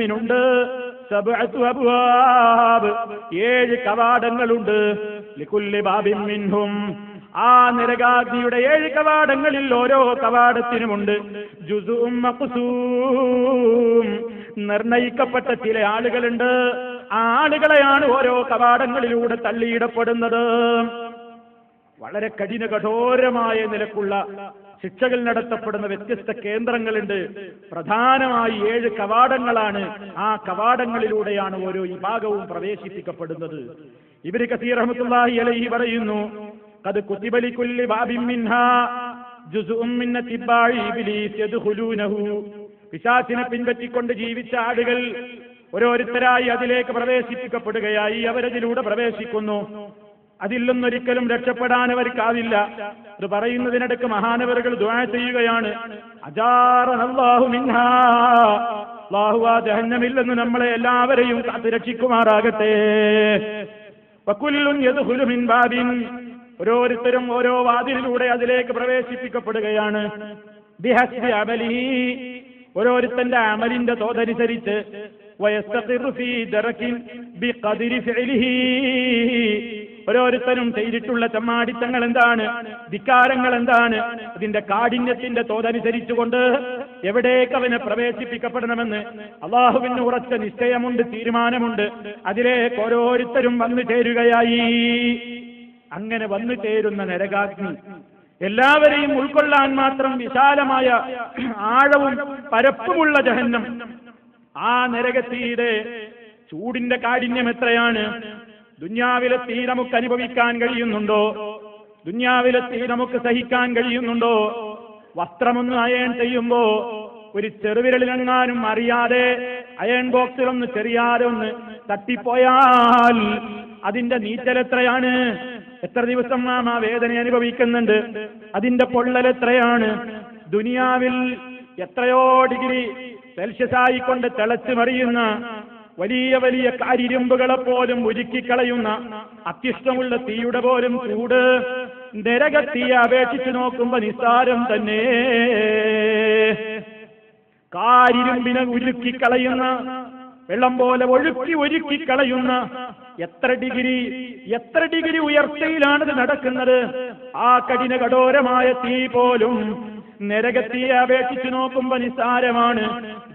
ജഹന്നമിനുണ്ട് സബ്അതു അബ്വാബ്, 7 കവാടങ്ങളുണ്ട്. ലികുല്ലി ബാബിൻ മിൻഹും, ആ നരകാഗ്നിയുടെ 7 കവാടങ്ങളിൽ ഓരോ കവാടത്തിനുമുണ്ട് ജുസുഉം മഖ്സൂം, നിർണയിക്കപ്പെട്ട ചില ആളുകളുണ്ട്. ആ ആളുകളെയാണ് ഓരോ കവാടങ്ങളിലൂടെ തള്ളിയിടപ്പെടുന്നത്. വളരെ കഠോരമായ നിലക്കുള്ള ശിക്ഷകൾ നടത്തപ്പെടുന്ന വ്യത്യസ്ത കേന്ദ്രങ്ങളുണ്ട്. പ്രധാനമായി 7 കവാടങ്ങളാണ്. ആ കവാടങ്ങളിലൂടെയാണ് ഓരോ വിഭാഗവും പ്രവേശിപ്പിക്കപ്പെടുന്നത്. ഇബ്നു കസീർ റഹ്മത്തുള്ളാഹി അലൈഹി പറയുന്നു, ഖദ് കുതിബ ലികുല്ലി ബാബിൻ മിൻഹാ ജുസുഉം മിൻ തിബാഇ ഇബ്ലീസ് യദ്ഖുലൂനഹു, പിശാചിനെ പിൻപറ്റിക്കൊണ്ട് ജീവിച്ച ആളുകൾ ഓരോരുത്തരായി അതിലേക്ക് പ്രവേശിപ്പിക്കപ്പെടുകയായി. അവരതിലൂടെ പ്രവേശിക്കുന്നു. അതിൽ നിന്നൊരിക്കലും രക്ഷപ്പെടാൻ അവർക്കാവില്ല. അത് പറയുന്നതിനിടയ്ക്ക് മഹാനവറുകൾ ദുആ ചെയ്യുകയാണ്, അജാറനല്ലാഹു മിൻഹാ, അല്ലാഹു ആ ജഹന്നമിൽ നിന്ന് നമ്മളെ എല്ലാവരെയും കാത്തുരക്ഷിക്കുമാറാകട്ടെ. വകുല്ലുൻ യദ്ഖുലു മിൻ ബാബിൻ, ഓരോരുത്തരും ഓരോ വാതിലിലൂടെ അതിലേക്ക് പ്രവേശിപ്പിക്കപ്പെടുകയാണ്. ബിഹസ്ബി അമലിഹി, ഓരോരുത്തന്റെ അമലിന്റെ തോതനുസരിച്ച്. വയസ്തഖിറു ഫീ ദറകിൻ ബിഖദ്രി ഫിഅലിഹി, ഓരോരുത്തരും ചെയ്തിട്ടുള്ള ചമ്മാടിത്തങ്ങൾ എന്താണ്, ധിക്കാരങ്ങൾ എന്താണ്, അതിന്റെ കാഠിന്യത്തിന്റെ തോതനുസരിച്ചുകൊണ്ട് എവിടേക്ക് അവനെ പ്രവേശിപ്പിക്കപ്പെടണമെന്ന് അള്ളാഹുവിന് ഉറച്ച നിശ്ചയമുണ്ട്, തീരുമാനമുണ്ട്. അതിലേക്ക് ഓരോരുത്തരും വന്നു ചേരുകയായി. അങ്ങനെ വന്നു ചേരുന്ന നരകാഗ്നി എല്ലാവരെയും ഉൾക്കൊള്ളാൻ മാത്രം വിശാലമായ ആഴവും പരപ്പുമുള്ള ജഹന്നം. ആ നരകത്തീയുടെ ചൂടിന്റെ കാഠിന്യം എത്രയാണ്? ദുനിയാവിലെ തീ നമുക്ക് അനുഭവിക്കാൻ കഴിയുന്നുണ്ടോ? ദുനിയാവിലെ തീ നമുക്ക് സഹിക്കാൻ കഴിയുന്നുണ്ടോ? വസ്ത്രമൊന്ന് അയൺ ചെയ്യുമ്പോ ഒരു ചെറുവിരലിലെങ്ങാനും അറിയാതെ അയൺ ബോക്സിലൊന്ന് ചെറിയാതെ ഒന്ന് തട്ടിപ്പോയാൽ അതിന്റെ നീറ്റൽ എത്രയാണ്? എത്ര ദിവസം നാം ആ വേദന അനുഭവിക്കുന്നുണ്ട്? അതിന്റെ പൊള്ളൽ എത്രയാണ്? ദുനിയാവിൽ എത്രയോ ഡിഗ്രി സെൽഷ്യസ് ആയിക്കൊണ്ട് തിളച്ചു മറിയുന്ന വലിയ വലിയ കാരിരുമ്പുകളെ പോലും ഉരുക്കിക്കളയുന്ന അത്യുഷ്ടമുള്ള തീയുടെ പോലും ചൂട് നരകത്തീയെ അപേക്ഷിച്ചു നോക്കുമ്പോ നിസ്സാരം തന്നെ. കാരിരുമ്പിനെ ഉരുക്കിക്കളയുന്ന, വെള്ളം പോലെ ഒരുക്കിക്കളയുന്ന എത്ര ഡിഗ്രി ഉയർച്ചയിലാണിത് നടക്കുന്നത്. ആ കഠോരമായ തീ പോലും നരകത്തീയെ അപേക്ഷിച്ചു നോക്കുമ്പോ നിസ്സാരമാണ്.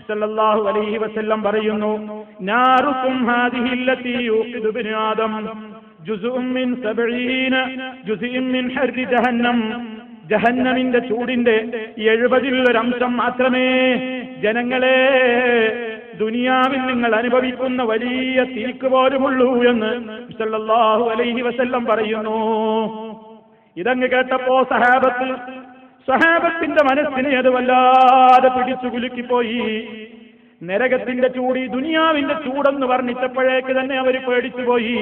സല്ലല്ലാഹു അലൈഹി വസല്ലം പറയുന്നു, നാറുക്കും ഹാദിഹി അല്ലതി യൂഖിദു ബിനി ആദം ജുസുഉം മിൻ 70 ജുസുഇൻ മിൻ ഹർരി ജഹന്നം, ജഹന്നമിന്റെ ചൂടിന്റെ 70% മാത്രമേ ജനങ്ങളെ ദുനിയാവിൽ നിങ്ങൾ അനുഭവിക്കുന്ന വലിയ തീക്ക് പോലുമുള്ളൂ എന്ന് സല്ലല്ലാഹു അലൈഹി വസല്ലം പറയുന്നു. ഇതങ്ങ് കേട്ടപ്പോ സഹാബത്തിന്റെ മനസ്സിനെ അത് വല്ലാതെ പിടിച്ചു കുലുക്കിപ്പോയി. നരകത്തിന്റെ ചൂട്, ഈ ദുനിയാവിന്റെ ചൂടെന്ന് വർണ്ണിച്ചപ്പോഴേക്ക് തന്നെ അവർ പേടിച്ചുപോയി.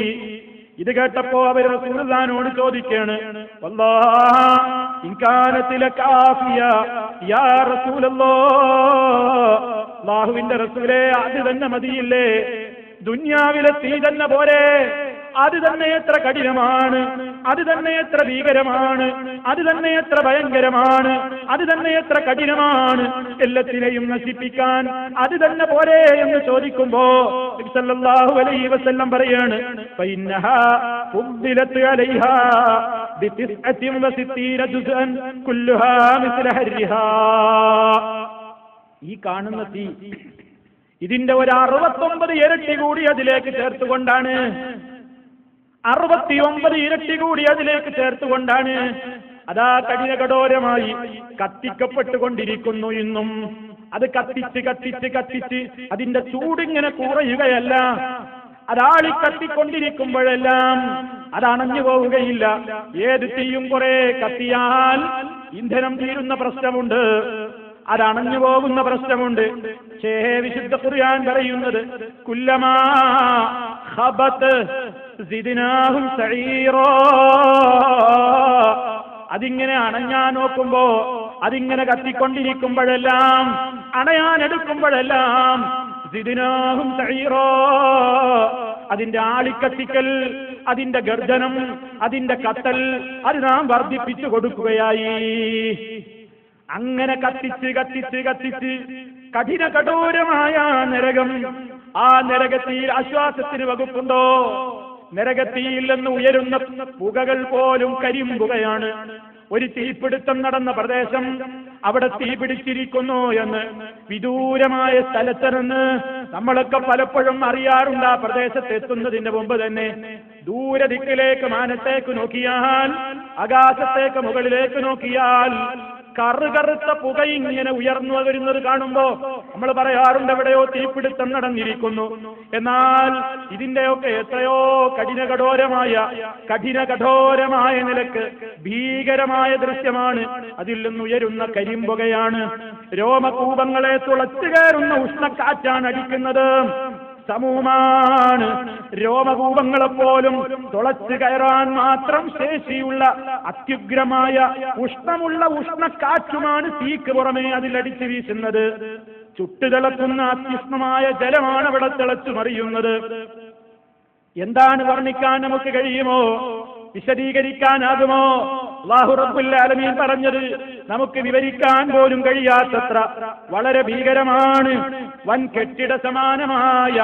ഇത് കേട്ടപ്പോ അവർ റസൂലുള്ളാഹിനോട് ചോദിക്കാണ്, വല്ലാഹി ഇൻ കാനത് ലകാഫിയ യാ റസൂലല്ലാഹ്, അല്ലാഹുവിന്റെ റസൂലേ അത് തന്നെ മതിയില്ലേ? ദുനിയാവിലെ തീ തന്നെ പോരെ? അത് തന്നെ എത്ര കഠിനമാണ്, അത് തന്നെ എത്ര ഭീകരമാണ്, അത് തന്നെ എത്ര ഭയങ്കരമാണ്, അത് തന്നെ എത്ര കഠിനമാണ്, എല്ലാത്തിനെയും നശിപ്പിക്കാൻ അത് തന്നെ പോരെ എന്ന് ചോദിക്കുമ്പോ നബി സല്ലല്ലാഹു അലൈഹി വസല്ലം പറയാണ്, ഫഇന്നഹാ ഫുദ്ദിലത് അലൈഹാ ബിതിസ്അതിൻ വസിത്തീന ജുസ്അൻ കുല്ലുഹാ മിസ്ല ഹർരിഹാ. ഈ കാണുന്ന തീ ഇതിന്റെ ഒരു 69 ഇരട്ടി കൂടി അതിലേക്ക് ചേർത്തുകൊണ്ടാണ്, 69 ഇരട്ടി കൂടി അതിലേക്ക് ചേർത്തുകൊണ്ടാണ് അതാ കഠോരമായി കത്തിക്കപ്പെട്ടുകൊണ്ടിരിക്കുന്നു. ഇന്നും അത് കത്തിച്ച് അതിന്റെ ചൂടിങ്ങനെ കുറയുകയല്ല, അതാളി കത്തിക്കൊണ്ടിരിക്കുമ്പോഴെല്ലാം അത് അണഞ്ഞു പോവുകയില്ല. ഏത് തീയും കുറെ കത്തിയാൽ ഇന്ധനം തീരുന്ന പ്രശ്നമുണ്ട്, അത് അണഞ്ഞു പോകുന്ന പ്രശ്നമുണ്ട്. വിശുദ്ധ ഖുർആൻ പറയുന്നത്, കുല്ലമാ ഖബത് സിദ്നാഹും സഈറാ, അതിങ്ങനെ അണഞ്ഞാൻ നോക്കുമ്പോ, അതിങ്ങനെ കത്തിക്കൊണ്ടിരിക്കുമ്പോഴെല്ലാം, അണയാനെടുക്കുമ്പോഴെല്ലാം സിദ്നാഹും സഈറാ, അതിന്റെ ആളിക്കത്തിക്കൽ, അതിന്റെ ഗർജനം, അതിന്റെ കത്തൽ അത് നാം വർദ്ധിപ്പിച്ചു കൊടുക്കുകയായി. അങ്ങനെ കത്തിച്ച് കഠിന കഠോരമായ നരകം. ആ നരകത്തിൽ ആശ്വാസത്തിന് വകുപ്പുണ്ടോ? നരകത്തിയിൽ നിന്ന് ഉയരുന്ന പുകകൾ പോലും കരിമ്പുകയാണ്. ഒരു തീപിടുത്തം നടന്ന പ്രദേശം, അവിടെ തീ പിടിച്ചിരിക്കുന്നു എന്ന് വിദൂരമായ സ്ഥലത്ത് നിന്ന് നമ്മളൊക്കെ പലപ്പോഴും അറിയാറുണ്ട്. ആ പ്രദേശത്ത് എത്തുന്നതിന് മുമ്പ് തന്നെ ദൂരദിക്കിലേക്ക്, മാനത്തേക്ക് നോക്കിയാൽ, ആകാശത്തേക്ക് മുകളിലേക്ക് നോക്കിയാൽ കറുകറുത്ത പുക ഇങ്ങനെ ഉയർന്നു വരുന്നത് കാണുമ്പോ നമ്മൾ പറയാറുണ്ട് എവിടെയോ തീപിടുത്തം നടന്നിരിക്കുന്നു. എന്നാൽ ഇതിന്റെയൊക്കെ എത്രയോ കഠിന കഠോരമായ നിലക്ക് ഭീകരമായ ദൃശ്യമാണ്. അതിൽ നിന്നുയരുന്ന കരിമ്പുകയാണ്. രോമകൂപങ്ങളെ തുളച്ചു കയറുന്ന ഉഷ്ണക്കാറ്റാണ് അടിക്കുന്നത്. സമൂഹമാണ്. രോമകൂപങ്ങളെപ്പോലും തുളച്ചു കയറാൻ മാത്രം ശേഷിയുള്ള അത്യുഗ്രമായ ഉഷ്ണമുള്ള ഉഷ്ണക്കാറ്റുമാണ് തീക്ക് പുറമേ അതിലടിച്ചു വീശുന്നത്. ചുട്ടുതിളക്കുന്ന അത്യുഷ്ണമായ ജലമാണ് അവിടെ തിളച്ചു മറിയുന്നത്. എന്താണ് വർണ്ണിക്കാൻ നമുക്ക് കഴിയുമോ? വിശദീകരിക്കാനാകുമോ? അല്ലാഹു റബ്ബുൽ ആലമീൻ പറഞ്ഞത് നമുക്ക് വിവരിക്കാൻ പോലും കഴിയാത്തത്ര വളരെ ഭീകരമാണ്. വൻ കെട്ടിട സമാനമായ,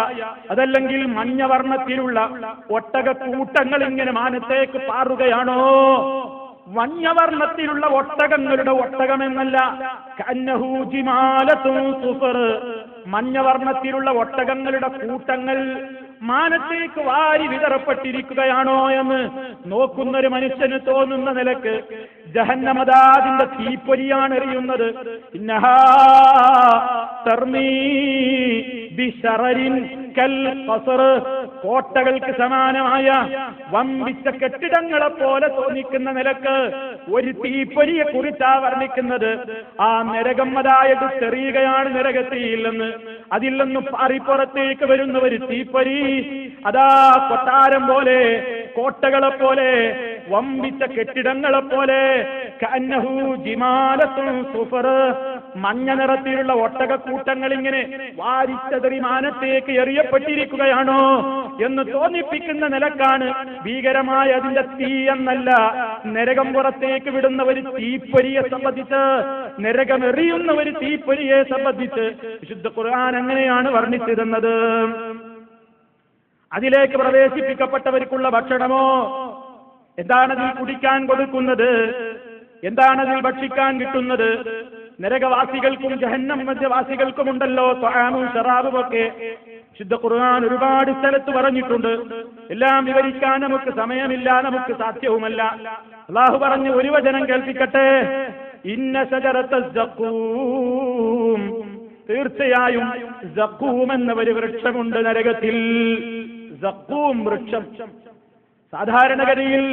അതല്ലെങ്കിൽ മഞ്ഞവർണ്ണത്തിലുള്ള ഒട്ടകക്കൂട്ടങ്ങൾ ഇങ്ങനെ മാനത്തേക്ക് പാറുകയാണോ? മഞ്ഞവർണ്ണത്തിലുള്ള ഒട്ടകങ്ങളുടെ ഒട്ടകമെന്നല്ല, കന്നഹു ജിമാലത്തുൻ സുഫർ, മഞ്ഞവർണ്ണത്തിലുള്ള ഒട്ടകങ്ങളുടെ കൂട്ടങ്ങൾ മാനത്തേക്ക് വാരി വിതറപ്പെട്ടിരിക്കുകയാണോ എന്ന് നോക്കുന്നൊരു മനുഷ്യന് തോന്നുന്ന നിലക്ക് ജഹന്നമദാദിന്റെ തീപ്പൊരിയാണ് എറിയുന്നത്. ഇന്നഹാ തർമീ ബിശറരിൻ കൽ ഖസർ, കോട്ടകൾക്ക് സമാനമായ വമ്പിച്ച കെട്ടിടങ്ങളെ പോലെ തോന്നിക്കുന്ന നിലക്ക് ഒരു തീപ്പൊരിയെ കുറിച്ചാ വർണ്ണിക്കുന്നത്. ആ നരകം അതായെടുത്തെറിയുകയാണ് നരകത്തിയിൽ നിന്ന്. അതിൽ നിന്ന് പാറിപ്പുറത്തേക്ക് വരുന്ന ഒരു തീപ്പൊരി അതാ കൊട്ടാരം പോലെ, കോട്ടകളെ പോലെ, വമ്പിച്ച കെട്ടിടങ്ങളെ പോലെ, കന്നഹു ജിമാലത്തുൻ സുഫർ, മഞ്ഞ നിറത്തിലുള്ള ഒട്ടകക്കൂട്ടങ്ങൾ ഇങ്ങനെ വാരിച്ചതറി മാനത്തേക്ക് എറിയപ്പെട്ടിരിക്കുകയാണോ എന്ന് തോന്നിപ്പിക്കുന്ന നിലക്കാണ് ഭീകരമായ അതിന്റെ തീ എന്നല്ല, നരകം പുറത്തേക്ക് വിടുന്ന ഒരു തീപ്പൊരിയെ സംബന്ധിച്ച്, നരകമെറിയുന്ന ഒരു തീപ്പൊരിയെ സംബന്ധിച്ച് വിശുദ്ധ ഖുർആൻ അങ്ങനെയാണ് വർണ്ണിച്ചിരുന്നത്. അതിലേക്ക് പ്രവേശിപ്പിക്കപ്പെട്ടവർക്കുള്ള ഭക്ഷണമോ, എന്താണതിൽ കുടിക്കാൻ കൊടുക്കുന്നത്, എന്താണതിൽ ഭക്ഷിക്കാൻ കിട്ടുന്നത്? നരകവാസികൾക്കും ജഹന്നം മധ്യവാസികൾക്കും ഉണ്ടല്ലോ ത്വആമും ശറാബും ഒക്കെ. ശുദ്ധ ഖുർആൻ ഒരുപാട് സ്ഥലത്ത് പറഞ്ഞിട്ടുണ്ട്. എല്ലാം വിവരിക്കാൻ നമുക്ക് സമയമില്ല, നമുക്ക് സാധ്യവുമല്ല. അല്ലാഹു പറഞ്ഞു, ഒരു വചനം കേൾപ്പിക്കട്ടെ. ഇന്ന ശജറത്തസ് സഖൂം, തീർച്ചയായും സഖൂം എന്ന ഒരു വൃക്ഷമുണ്ട് നരകത്തിൽ. സഖൂം വൃക്ഷം. സാധാരണഗതിയിൽ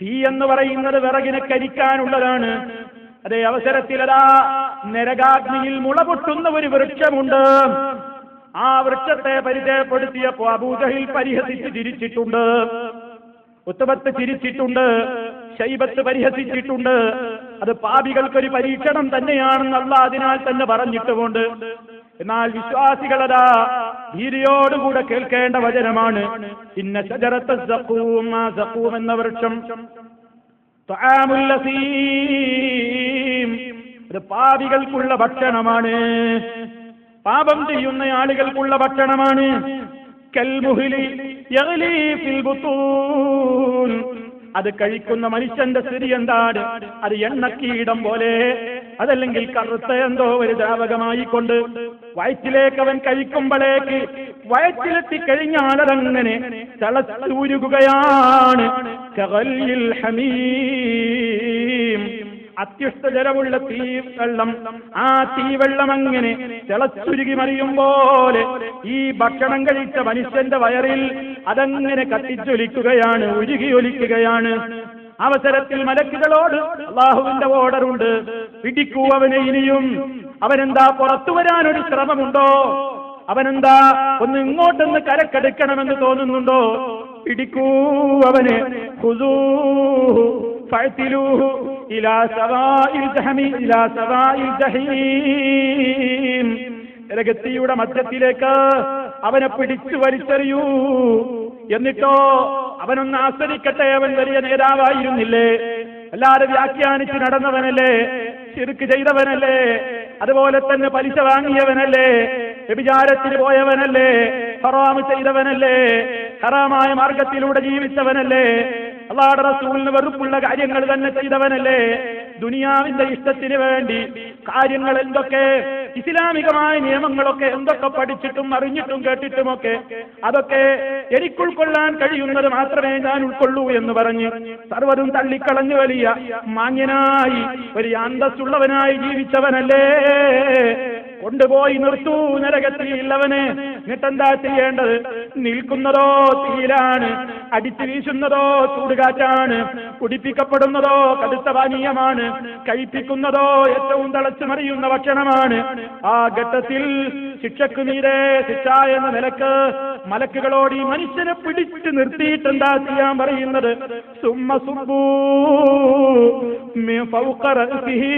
തീ എന്ന് പറയുന്നത് വിറകിനെ കരിക്കാനുള്ളതാണ്. അതേ അവസരത്തിൽ അതാ നരകാഗ്നിയിൽ മുളപൊട്ടുന്ന ഒരു വൃക്ഷമുണ്ട്. ആ വൃക്ഷത്തെ പരിചയപ്പെടുത്തിയപ്പോ അബൂജഹിൽ പരിഹസിച്ച് ചിരിച്ചിട്ടുണ്ട്, ഉത്ബത്ത് ചിരിച്ചിട്ടുണ്ട്, ശൈബത്ത് പരിഹസിച്ചിട്ടുണ്ട്. അത് പാപികൾക്കൊരു പരീക്ഷണം തന്നെയാണെന്ന് അല്ലാഹ് അതിനാൽ തന്നെ പറഞ്ഞിട്ടുമുണ്ട്. എന്നാൽ വിശ്വാസികളതാ ധീരയോടുകൂടെ കേൾക്കേണ്ട വചനമാണ്. ഇന്ന ശജറത്തസ് സഖൂം, ആ സഖൂം എന്ന വൃക്ഷം ത്വആമുൽ അസീം, അത് പാപികൾക്കുള്ള ഭക്ഷണമാണ്, പാപം ചെയ്യുന്ന ആളുകൾക്കുള്ള ഭക്ഷണമാണ്. കൽമുഹ്ലി യഗ്ലി ഫിൽ ബുത്തൂൻ, അത് കഴിക്കുന്ന മനുഷ്യന്റെ സ്ഥിതി എന്താണ്? അത് എണ്ണക്കീടം പോലെ, അതല്ലെങ്കിൽ കറുത്ത എന്തോ ഒരു ദ്രാവകമായിക്കൊണ്ട് വയറ്റിലേക്ക് അവൻ കഴിക്കുമ്പോഴേക്ക് വയറ്റിലെത്തി കഴിഞ്ഞാൽ അതങ്ങനെ തിളച്ചൂരുകയാണ്. കഗല്ലിൽ ഹമീം, അത്യുഷ്ടജലമുള്ള തീവെള്ളം, ആ തീവെള്ളം അങ്ങനെ തിളച്ചുരുകി മറിയും പോലെ ഈ ഭക്ഷണം കഴിച്ച മനുഷ്യന്റെ വയറിൽ അതങ്ങനെ കത്തിച്ചൊലിക്കുകയാണ്, ഉരുകിയൊലിക്കുകയാണ്. അവസരത്തിൽ മലക്കുകളോട് അല്ലാഹുവിന്റെ ഓർഡറുണ്ട്, പിടിക്കൂ അവനെ ഇനിയും. അവനെന്താ പുറത്തു വരാനൊരു ശ്രമമുണ്ടോ? അവനെന്താ ഒന്ന് ഇങ്ങോട്ടൊന്ന് കരക്കെടുക്കണമെന്ന് തോന്നുന്നുണ്ടോ? പിടിക്കൂ അവനെ. ഖുദൂഹു ഫഅ്തിലൂഹു ഇലാ സവാഇൽ ജഹീം, ഇലാ സവാഇൽ ജഹീം, നരകത്തിയുടെ മധ്യത്തിലേക്ക് അവനെ പിടിച്ചു വലിച്ചെറിയൂ. എന്നിട്ടോ അവനൊന്ന് ആസ്വദിക്കട്ടെ. അവൻ വലിയ നേതാവായിരുന്നില്ലേ? അല്ലാതെ വ്യാഖ്യാനിച്ച് നടന്നവനല്ലേ? ശിർക്ക് ചെയ്തവനല്ലേ? അതുപോലെ തന്നെ പലിശ വാങ്ങിയവനല്ലേ, വ്യഭിചാരത്തിന് പോയവനല്ലേ, ഹറാം ചെയ്തവനല്ലേ, ഹറാമായ മാർഗത്തിലൂടെ ജീവിച്ചവനല്ലേ, അല്ലാഹുവിന്റെ റസൂലിന് വെറുപ്പുള്ള കാര്യങ്ങൾ തന്നെ ചെയ്തവനല്ലേ, ദുനിയാവിന്റെ ഇഷ്ടത്തിന് വേണ്ടി കാര്യങ്ങൾ എന്തൊക്കെ ഇസ്ലാമികമായ നിയമങ്ങളൊക്കെ എന്തൊക്കെ പഠിച്ചിട്ടും അറിഞ്ഞിട്ടും കേട്ടിട്ടുമൊക്കെ അതൊക്കെ എനിക്കുൾക്കൊള്ളാൻ കഴിയുന്നത് മാത്രമേ ഞാൻ ഉൾക്കൊള്ളൂ എന്ന് പറഞ്ഞ് സർവ്വതും തള്ളിക്കളഞ്ഞു വലിയ മാന്യനായി ഒരു അന്തസ്സുള്ളവനായി ജീവിച്ചവനല്ലേ. കൊണ്ടുപോയി നിർത്തൂ നരകത്തിലുള്ളവനെ. എന്നിട്ടെന്താ ചെയ്യേണ്ടത്? നിൽക്കുന്നതോ തീയിലാണ്, അടിച്ചു വീശുന്നതോ ചൂടുകാറ്റാണ്, കുടിപ്പിക്കപ്പെടുന്നതോ കടുത്ത പാനീയമാണ്, കഴിപ്പിക്കുന്നതോ ഏറ്റവും തിളച്ചു മറിയുന്ന ഭക്ഷണമാണ്. ആ ഘട്ടത്തിൽ ശിക്ഷക്ക് മീതെ ശിക്ഷ എന്ന നിലക്ക് മലക്കുകളോട് ഈ മനുഷ്യനെ പിടിച്ചു നിർത്തിയിട്ട് എന്താ ചെയ്യാൻ പറയുന്നത്? സുമ്മ സുബ്ബൂ മിൻ ഫൗഖ റഅസിഹി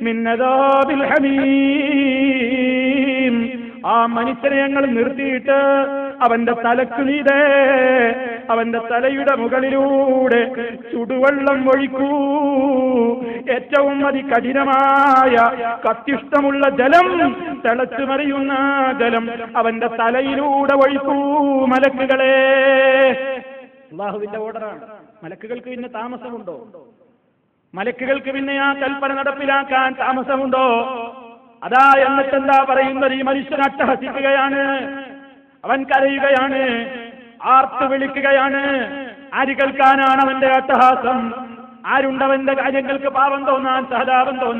മിൻ അദാബിൽ ഹമീം. ആ മനുഷ്യനെ ഞങ്ങൾ നിർത്തിയിട്ട് അവന്റെ തലക്ക് മീതെ, അവന്റെ തലയുടെ മുകളിലൂടെ ചുടുവെള്ളം ഒഴിക്കൂ. ഏറ്റവും അതികഠിനമായ കത്തിഷ്ടമുള്ള ജലം, തിളച്ചു മറിയുന്ന ജലം അവന്റെ തലയിലൂടെ ഒഴിക്കൂ മലക്കുകളെ. അല്ലാഹുവിന്റെ ഓർഡറാണ്. മലക്കുകൾക്ക് പിന്നെ താമസമുണ്ടോ? മലക്കുകൾക്ക് പിന്നെ ആ കൽപ്പന നടപ്പിലാക്കാൻ താമസമുണ്ടോ? അതാ എന്നിട്ട് എന്താ പറയുന്നത്? ഈ മനുഷ്യൻ അട്ടഹസിക്കുകയാണ്, അവൻ കരയുകയാണ്, ആർത്തു വിളിക്കുകയാണ്. ആര് കേൾക്കാനാണ് അവന്റെ അട്ടഹാസം? ആരുണ്ടവന്റെ കാര്യങ്ങൾക്ക് പാവം തോന്നാൻ, സഹതാപം തോന്നാൻ?